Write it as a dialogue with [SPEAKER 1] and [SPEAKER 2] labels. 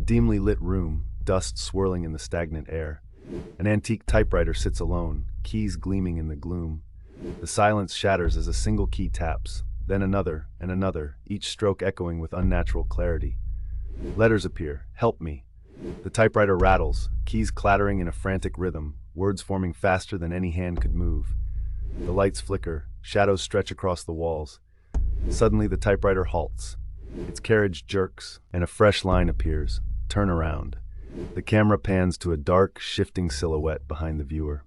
[SPEAKER 1] dimly lit room, dust swirling in the stagnant air. An antique typewriter sits alone, keys gleaming in the gloom. The silence shatters as a single key taps, then another and another, each stroke echoing with unnatural clarity. Letters appear, "Help me." The typewriter rattles, keys clattering in a frantic rhythm, words forming faster than any hand could move. The lights flicker, shadows stretch across the walls. Suddenly the typewriter halts. Its carriage jerks, and a fresh line appears. Turn around. The camera pans to a dark, shifting silhouette behind the viewer.